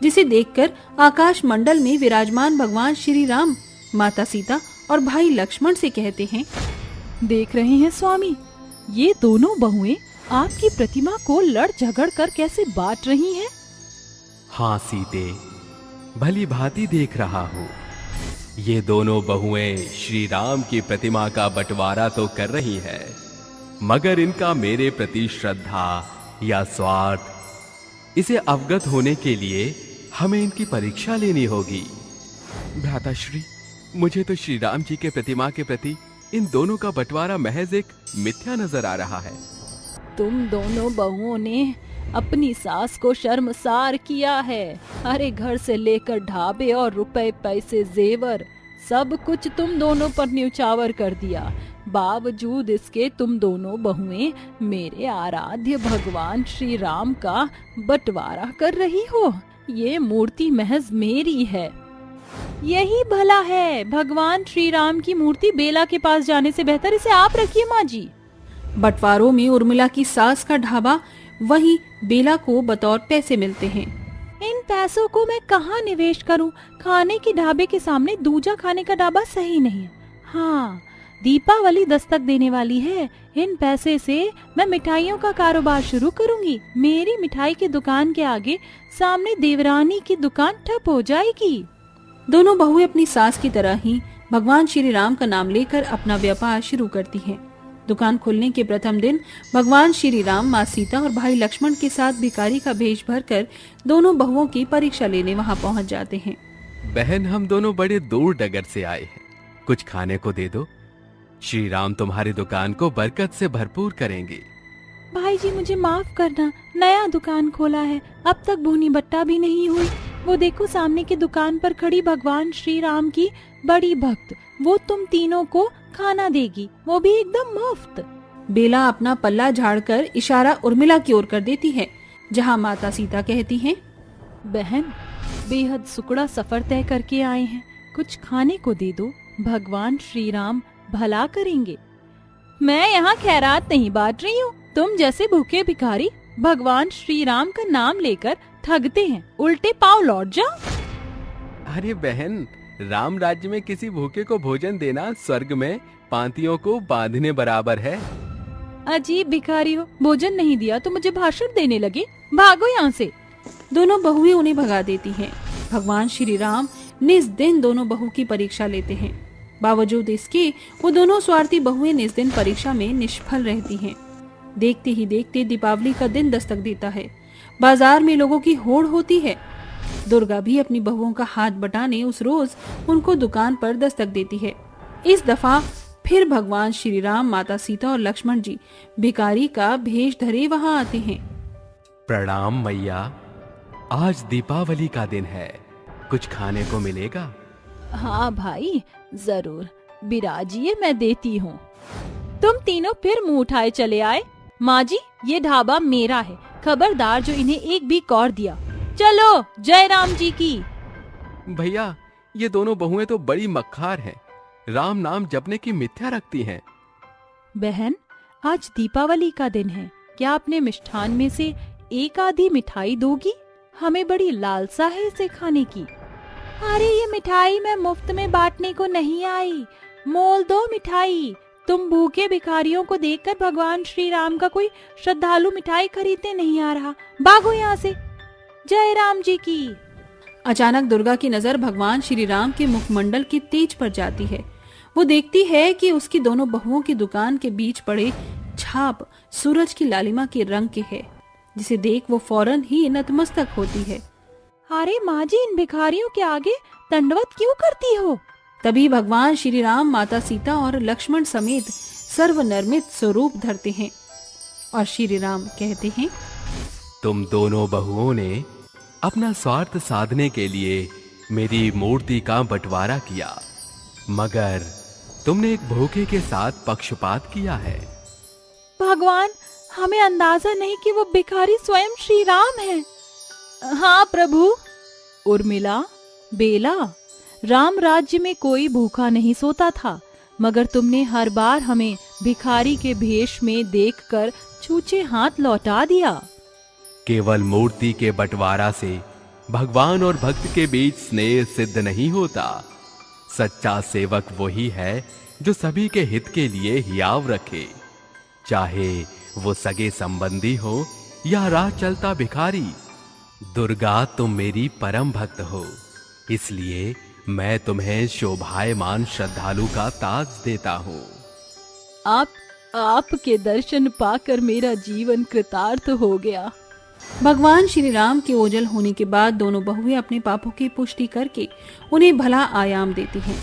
जिसे देखकर आकाश मंडल में विराजमान भगवान श्री राम माता सीता और भाई लक्ष्मण से कहते हैं, देख रहे हैं स्वामी, ये दोनों बहुएं आपकी प्रतिमा को लड़ झगड़ कर कैसे बांट रही हैं। हाँ सीते, भली भांति देख रहा हूँ। ये दोनों बहुएं श्री राम की प्रतिमा का बंटवारा तो कर रही हैं, मगर इनका मेरे प्रति श्रद्धा या स्वार्थ, इसे अवगत होने के लिए हमें इनकी परीक्षा लेनी होगी। भ्राताश्री, मुझे तो श्री राम जी के प्रतिमा के प्रति इन दोनों का बंटवारा महज एक मिथ्या नजर आ रहा है। तुम दोनों बहुओं ने अपनी सास को शर्मसार किया है। अरे, घर से लेकर ढाबे और रुपए पैसे जेवर सब कुछ तुम दोनों पर न्यौछावर कर दिया। बावजूद इसके तुम दोनों बहुएं मेरे आराध्य भगवान श्री राम का बंटवारा कर रही हो। ये मूर्ति महज मेरी है। यही भला है। भगवान श्री राम की मूर्ति बेला के पास जाने से बेहतर इसे आप रखिए माँ जी। बंटवारों में उर्मिला की सास का ढाबा, वहीं बेला को बतौर पैसे मिलते हैं। इन पैसों को मैं कहाँ निवेश करूं? खाने के ढाबे के सामने दूजा खाने का ढाबा सही नहीं है। हाँ, दीपावली दस्तक देने वाली है। इन पैसे से मैं मिठाइयों का कारोबार शुरू करूंगी। मेरी मिठाई की दुकान के आगे सामने देवरानी की दुकान ठप हो जाएगी। दोनों बहुएं अपनी सास की तरह ही भगवान श्री राम का नाम लेकर अपना व्यापार शुरू करती हैं। दुकान खुलने के प्रथम दिन भगवान श्री राम, माँ सीता और भाई लक्ष्मण के साथ भिखारी का भेष भरकर दोनों बहुओं की परीक्षा लेने वहां पहुंच जाते हैं। बहन, हम दोनों बड़े दूर डगर से आए हैं, कुछ खाने को दे दो। श्री राम तुम्हारी दुकान को बरकत से भरपूर करेंगे। भाई जी, मुझे माफ करना, नया दुकान खोला है, अब तक भूनी बट्टा भी नहीं हुई। वो देखो सामने की दुकान पर खड़ी भगवान श्री राम की बड़ी भक्त, वो तुम तीनों को खाना देगी, वो भी एकदम मुफ्त। बेला अपना पल्ला झाड़कर इशारा उर्मिला की ओर कर देती है, जहाँ माता सीता कहती हैं, बहन, बेहद सुकड़ा सफर तय करके आए हैं, कुछ खाने को दे दो, भगवान श्री राम भला करेंगे। मैं यहाँ खैरात नहीं बांट रही हूँ। तुम जैसे भूखे भिखारी भगवान श्री राम का नाम लेकर ठगते हैं, उल्टे पांव लौट जाओ। अरे बहन, राम राज्य में किसी भूखे को भोजन देना स्वर्ग में पांतियों को बांधने बराबर है। अजीब भिखारी हो, भोजन नहीं दिया तो मुझे भाषण देने लगे, भागो यहाँ से। दोनों बहुएं उन्हें भगा देती हैं। भगवान श्री राम निस दिन दोनों बहू की परीक्षा लेते हैं। बावजूद इसके वो दोनों स्वार्थी बहुएं निस दिन परीक्षा में निष्फल रहती हैं। देखते ही देखते दीपावली का दिन दस्तक देता है। बाजार में लोगों की होड़ होती है। दुर्गा भी अपनी बहुओं का हाथ बटाने उस रोज उनको दुकान पर दस्तक देती है। इस दफा फिर भगवान श्री राम, माता सीता और लक्ष्मण जी भिखारी का भेष धरे वहां आते हैं। प्रणाम मैया, आज दीपावली का दिन है, कुछ खाने को मिलेगा? हाँ भाई, जरूर, बिराजिए, मैं देती हूँ। तुम तीनों फिर मुंह उठाए चले आए। माँ जी, ये ढाबा मेरा है, खबरदार जो इन्हें एक भी कौर दिया। चलो, जय राम जी की। भैया, ये दोनों बहुएं तो बड़ी मक्खार हैं, राम नाम जपने की मिथ्या रखती हैं। बहन, आज दीपावली का दिन है, क्या अपने मिष्ठान में से एक आधी मिठाई दोगी? हमें बड़ी लालसा है इसे खाने की। अरे ये मिठाई मैं मुफ्त में बांटने को नहीं आई, मोल दो मिठाई। तुम भूखे भिखारियों को देखकर भगवान श्री राम का कोई श्रद्धालु मिठाई खरीदने नहीं आ रहा, भागो यहाँ से। जय राम जी की। अचानक दुर्गा की नजर भगवान श्री राम के मुखमंडल की तेज पर जाती है। वो देखती है कि उसकी दोनों बहुओं की दुकान के बीच पड़े छाप सूरज की लालिमा के रंग के है, जिसे देख वो फौरन ही नतमस्तक होती है। अरे माँ जी, इन भिखारियों के आगे दंडवत क्यों करती हो? तभी भगवान श्री राम, माता सीता और लक्ष्मण समेत सर्वनर्मित स्वरूप धरते हैं और श्री राम कहते हैं, तुम दोनों बहुओं ने अपना स्वार्थ साधने के लिए मेरी मूर्ति का बंटवारा किया, मगर तुमने एक भूखे के साथ पक्षपात किया है। भगवान, हमें अंदाजा नहीं कि वो भिखारी स्वयं श्री राम है। हाँ प्रभु। उर्मिला, बेला, राम राज्य में कोई भूखा नहीं सोता था, मगर तुमने हर बार हमें भिखारी के भेष में देखकर छूछे हाथ लौटा दिया। केवल मूर्ति के बंटवारा से भगवान और भक्त के बीच स्नेह सिद्ध नहीं होता। सच्चा सेवक वही है जो सभी के हित के लिए हियाव रखे, चाहे वो सगे संबंधी हो या राह चलता भिखारी। दुर्गा, तुम मेरी परम भक्त हो, इसलिए मैं तुम्हें शोभायमान श्रद्धालु का ताज देता हूँ। आपके दर्शन पाकर मेरा जीवन कृतार्थ हो गया। भगवान श्री राम के ओझल होने के बाद दोनों बहुएं अपने पापों की पुष्टि करके उन्हें भला आयाम देती हैं।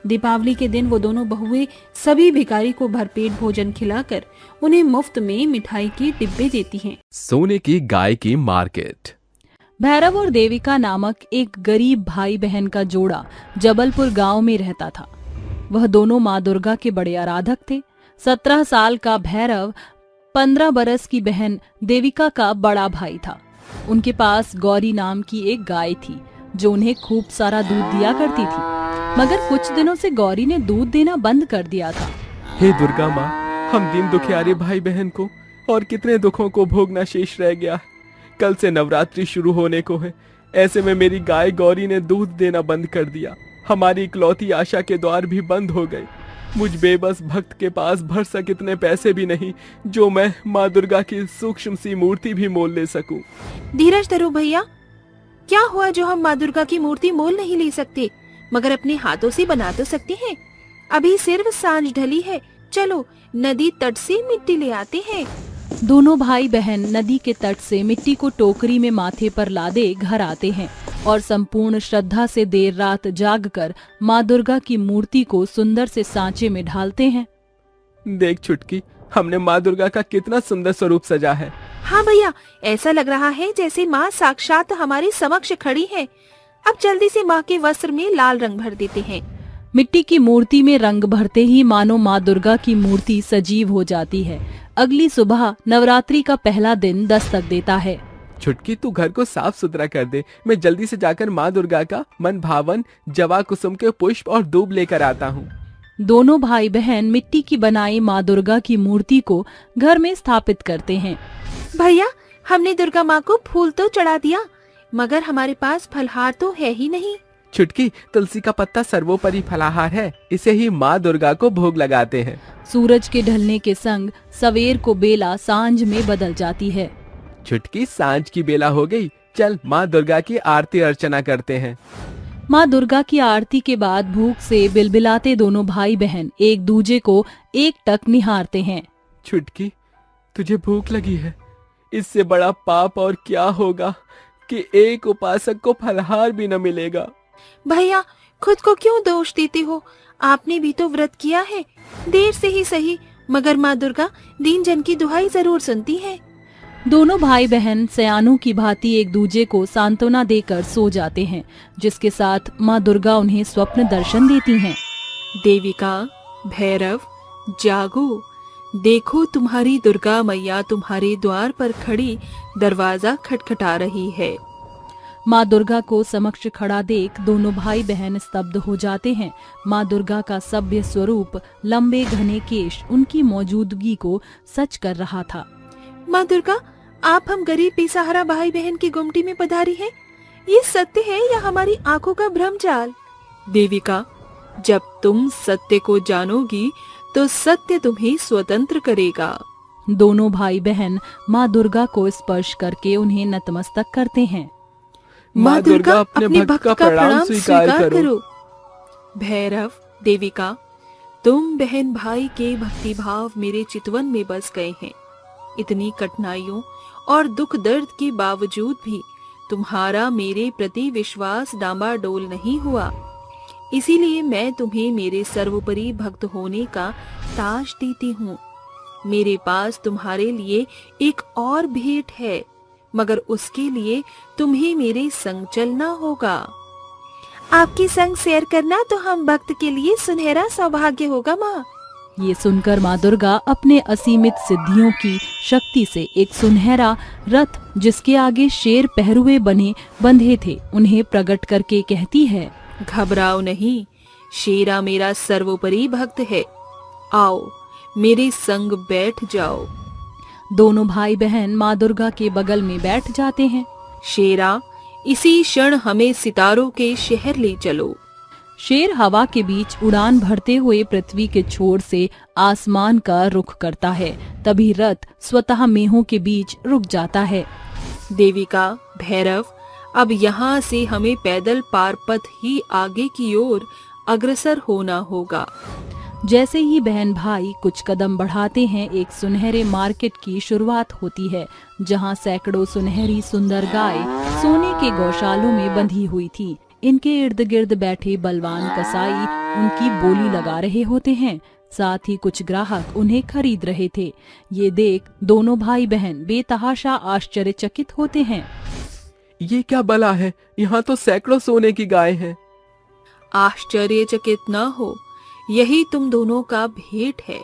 दीपावली के दिन वो दोनों बहुएं सभी भिखारी को भरपेट भोजन खिलाकर उन्हें मुफ्त में मिठाई के डिब्बे देती हैं। सोने की गाय की मार्केट। भैरव और देविका नामक एक गरीब भाई बहन का जोड़ा जबलपुर गांव में रहता था। वह दोनों माँ दुर्गा के बड़े आराधक थे। 17 साल का भैरव 15 बरस की बहन देविका का बड़ा भाई था। उनके पास गौरी नाम की एक गाय थी जो उन्हें खूब सारा दूध दिया करती थी, मगर कुछ दिनों से गौरी ने दूध देना बंद कर दिया था। हे दुर्गा माँ, हम दीन दुखियारे भाई बहन को और कितने दुखों को भोगना शेष रह गया। कल से नवरात्रि शुरू होने को है, ऐसे में मेरी गाय गौरी ने दूध देना बंद कर दिया। हमारी इकलौती आशा के द्वार भी बंद हो गए। मुझ बेबस भक्त के पास भरसक इतने पैसे भी नहीं जो मैं माँ दुर्गा की सूक्ष्म सी मूर्ति भी मोल ले सकूं। धीरज धरो भैया, क्या हुआ जो हम माँ दुर्गा की मूर्ति मोल नहीं ले सकते, मगर अपने हाथों से बना तो सकते हैं। अभी सिर्फ सांझ ढली है, चलो नदी तट से मिट्टी ले आते हैं। दोनों भाई बहन नदी के तट से मिट्टी को टोकरी में माथे पर लादे घर आते हैं और संपूर्ण श्रद्धा से देर रात जागकर माँ दुर्गा की मूर्ति को सुंदर से सांचे में ढालते हैं। देख छुटकी, हमने माँ दुर्गा का कितना सुंदर स्वरूप सजा है। हाँ भैया, ऐसा लग रहा है जैसे माँ साक्षात हमारे समक्ष खड़ी है। अब जल्दी से माँ के वस्त्र में लाल रंग भर देते हैं। मिट्टी की मूर्ति में रंग भरते ही मानो माँ दुर्गा की मूर्ति सजीव हो जाती है। अगली सुबह नवरात्रि का पहला दिन दस्तक देता है। छुटकी, तू घर को साफ सुथरा कर दे। मैं जल्दी से जाकर माँ दुर्गा का मन भावन जवा कुसुम के पुष्प और दूब लेकर आता हूँ। दोनों भाई बहन मिट्टी की बनाई माँ दुर्गा की मूर्ति को घर में स्थापित करते हैं। भैया, हमने दुर्गा माँ को फूल तो चढ़ा दिया, मगर हमारे पास फलहार तो है ही नहीं। छुटकी, तुलसी का पत्ता सर्वोपरि फलाहार है, इसे ही माँ दुर्गा को भोग लगाते हैं। सूरज के ढलने के संग सवेर को बेला सांझ में बदल जाती है। छुटकी, सांझ की बेला हो गई, चल माँ दुर्गा की आरती अर्चना करते हैं। माँ दुर्गा की आरती के बाद भूख से बिलबिलाते दोनों भाई बहन एक दूजे को एकटक निहारते हैं। छुटकी, तुझे भूख लगी है? इससे बड़ा पाप और क्या होगा कि एक उपासक को फलहार भी न मिलेगा। भैया, खुद को क्यों दोष देते हो? आपने भी तो व्रत किया है, देर से ही सही, मगर माँ दुर्गा दीन जन की दुहाई जरूर सुनती है। दोनों भाई बहन सयानों की भांति एक दूजे को सांत्वना देकर सो जाते हैं, जिसके साथ माँ दुर्गा उन्हें स्वप्न दर्शन देती हैं। देविका, भैरव, जागो, देखो तुम्हारी दुर्गा मैया तुम्हारे द्वार पर खड़ी दरवाजा खटखटा रही है। माँ दुर्गा को समक्ष खड़ा देख दोनों भाई बहन स्तब्ध हो जाते हैं। माँ दुर्गा का सभ्य स्वरूप, लंबे घने केश उनकी मौजूदगी को सच कर रहा था। माँ दुर्गा, आप हम गरीब बेसहारा भाई बहन की गुमटी में पधारी हैं। ये सत्य है या हमारी आंखों का भ्रमजाल? देविका, जब तुम सत्य को जानोगी तो सत्य तुम्हें स्वतंत्र करेगा। दोनों भाई बहन माँ दुर्गा को स्पर्श करके उन्हें नतमस्तक करते हैं। माँ दुर्गा, अपने भक्त का प्रणाम स्वीकार करो। भैरव, देविका, तुम बहन भाई के भक्ति भाव मेरे चितवन में बस गए हैं। इतनी कठिनाइयों और दुख दर्द के बावजूद भी तुम्हारा मेरे प्रति विश्वास डामाडोल नहीं हुआ। इसीलिए मैं तुम्हें मेरे सर्वोपरि भक्त होने का ताज देती हूँ। मेरे पास तुम्हारे लिए एक और भेंट है, मगर उसके लिए तुम्हें मेरे संग चलना होगा। आपके संग सैर करना तो हम भक्त के लिए सुनहरा सौभाग्य होगा माँ। ये सुनकर माँ दुर्गा अपने असीमित सिद्धियों की शक्ति से एक सुनहरा रथ, जिसके आगे शेर पहरुए बंधे थे, उन्हें प्रकट करके कहती है, घबराओ नहीं, शेरा मेरा सर्वोपरि भक्त है। आओ, मेरे संग बैठ जाओ। दोनों भाई बहन माँ दुर्गा के बगल में बैठ जाते हैं। शेरा, इसी क्षण हमें सितारों के शहर ले चलो। शेर हवा के बीच उड़ान भरते हुए पृथ्वी के छोर से आसमान का रुख करता है। तभी रथ स्वतः मेहों के बीच रुक जाता है। देविका, भैरव, अब यहाँ से हमें पैदल पारपथ ही आगे की ओर अग्रसर होना होगा। जैसे ही बहन भाई कुछ कदम बढ़ाते हैं, एक सुनहरे मार्केट की शुरुआत होती है, जहाँ सैकड़ों सुनहरी सुंदर गाय सोने के गौशालों में बंधी हुई थी। इनके इर्द गिर्द बैठे बलवान कसाई उनकी बोली लगा रहे होते हैं। साथ ही कुछ ग्राहक उन्हें खरीद रहे थे। ये देख दोनों भाई बहन बेतहाशा आश्चर्यचकित होते हैं। ये क्या बला है? यहाँ तो सैकड़ों सोने की गाय हैं। आश्चर्यचकित न हो, यही तुम दोनों का भेंट है।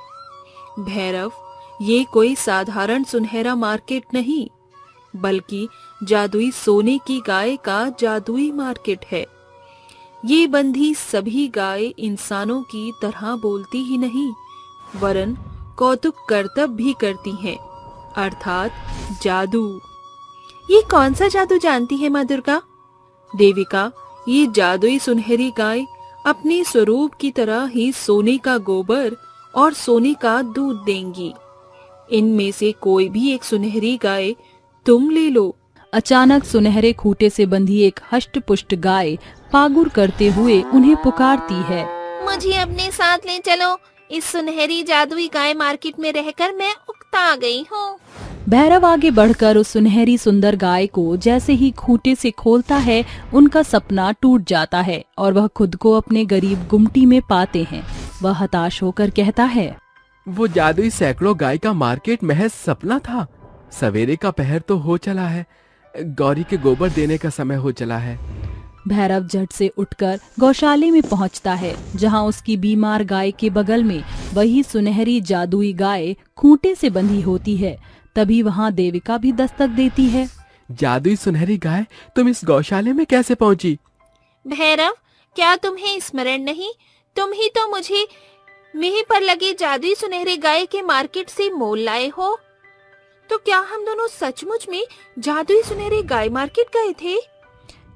भैरव, ये कोई साधारण सुनहरा मार्केट नहीं, बल्कि जादुई सोने की गाय का जादुई मार्केट है। ये बंधी सभी गाय इंसानों की तरह बोलती ही नहीं, वरन कौतुक करतब भी करती हैं, अर्थात जादू। ये कौन सा जादू जानती है माँ दुर्गा? देविका, ये जादुई सुनहरी गाय अपने स्वरूप की तरह ही सोने का गोबर और सोने का दूध देंगी। इनमें से कोई भी एक सुनहरी गाय तुम ले लो। अचानक सुनहरे खूंटे से बंधी एक हष्ट-पुष्ट गाय पागुर करते हुए उन्हें पुकारती है। मुझे अपने साथ ले चलो, इस सुनहरी जादुई गाय मार्केट में रहकर मैं उकता गई हूँ। भैरव आगे बढ़कर उस सुनहरी सुंदर गाय को जैसे ही खूंटे से खोलता है, उनका सपना टूट जाता है और वह खुद को अपने गरीब गुमटी में पाते हैं। वह हताश होकर कहता है, वो जादुई सैकड़ों गाय का मार्केट महज सपना था। सवेरे का पहर तो हो चला है, गौरी के गोबर देने का समय हो चला है। भैरव झट से उठकर गौशाले में पहुंचता है, जहां उसकी बीमार गाय के बगल में वही सुनहरी जादुई गाय खूंटे से बंधी होती है। तभी वहां देविका भी दस्तक देती है। जादुई सुनहरी गाय, तुम इस गौशाले में कैसे पहुंची? भैरव, क्या तुम्हें स्मरण नहीं? तुम ही तो मुझे मेह पर लगे जादुई सुनहरे गाय के मार्केट से मोल लाए हो। तो क्या हम दोनों सचमुच में जादुई सुनहरे गाय मार्केट गए थे?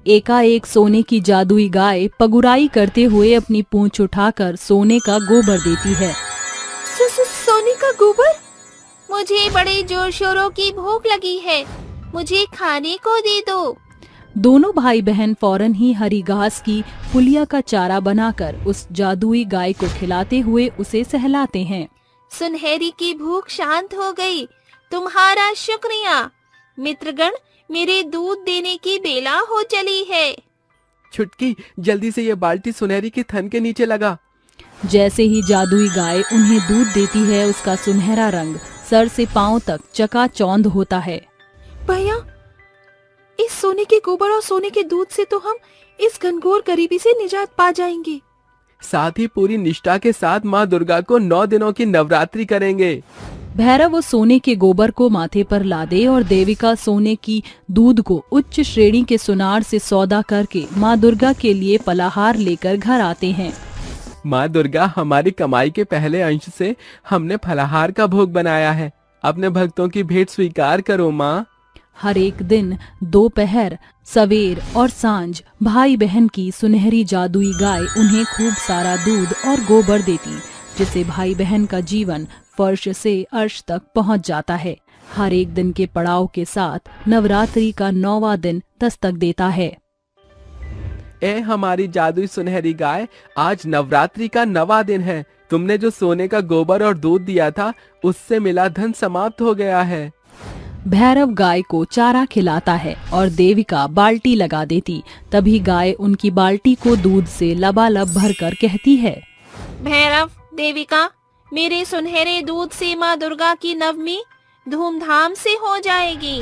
एकाएक सोने की जादुई गाय पगुराई करते हुए अपनी पूंछ उठाकर सोने का गोबर देती है। सोने का गोबर? मुझे बड़े जोर शोरों की भूख लगी है, मुझे खाने को दे दो। दोनों भाई बहन फौरन ही हरी घास की पुलिया का चारा बनाकर उस जादुई गाय को खिलाते हुए उसे सहलाते हैं। सुनहरी की भूख शांत हो गई, तुम्हारा शुक्रिया। मित्रगण, मेरे दूध देने की बेला हो चली है। छुटकी, जल्दी से ये बाल्टी सुनहरी के थन के नीचे लगा। जैसे ही जादुई गाय उन्हें दूध देती है, उसका सुनहरा रंग सर से पांव तक चकाचौंध होता है। भैया, इस सोने के गोबर और सोने के दूध से तो हम इस घनघोर गरीबी से निजात पा जाएंगे। साथ ही पूरी निष्ठा के साथ माँ दुर्गा को 9 दिनों की नवरात्रि करेंगे। भैरव उस सोने के गोबर को माथे पर लादे और देविका सोने की दूध को उच्च श्रेणी के सुनार से सौदा करके माँ दुर्गा के लिए फलाहार लेकर घर आते हैं। माँ दुर्गा, हमारी कमाई के पहले अंश से हमने फलाहार का भोग बनाया है, अपने भक्तों की भेंट स्वीकार करो माँ। हर एक दिन दोपहर, सवेर और सांझ भाई बहन की सुनहरी जादुई गाय उन्हें खूब सारा दूध और गोबर देती, जिससे भाई बहन का जीवन फर्श से अर्श तक पहुंच जाता है। हर एक दिन के पड़ाव के साथ नवरात्रि का 9वां दिन दस्तक देता है। ए हमारी जादुई सुनहरी गाय, आज नवरात्रि का 9वां दिन है। तुमने जो सोने का गोबर और दूध दिया था, उससे मिला धन समाप्त हो गया है। भैरव गाय को चारा खिलाता है और देविका बाल्टी लगा देती। तभी गाय उनकी बाल्टी को दूध से लबालब भरकर कहती है, भैरव, देविका, मेरे सुनहरे दूध से माँ दुर्गा की नवमी धूमधाम से हो जाएगी।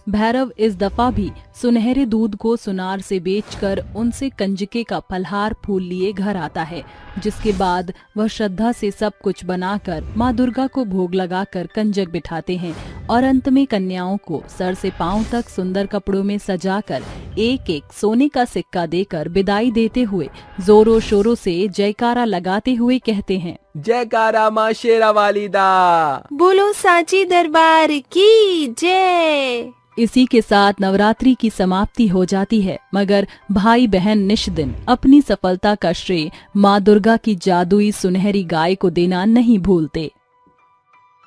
भैरव इस दफा भी सुनहरे दूध को सुनार से बेचकर उनसे कंजके का फलहार फूल लिए घर आता है, जिसके बाद वह श्रद्धा से सब कुछ बनाकर माँ दुर्गा को भोग लगाकर कंजक बिठाते हैं और अंत में कन्याओं को सर से पांव तक सुंदर कपड़ों में सजाकर एक एक सोने का सिक्का देकर विदाई देते हुए जोरों शोरों से जयकारा लगाते हुए कहते हैं, जयकारा माँ शेरा वाली दा। बोलो सांची दरबार की जय। इसी के साथ नवरात्रि की समाप्ति हो जाती है, मगर भाई बहन निष्दिन अपनी सफलता का श्रेय माँ दुर्गा की जादुई सुनहरी गाय को देना नहीं भूलते।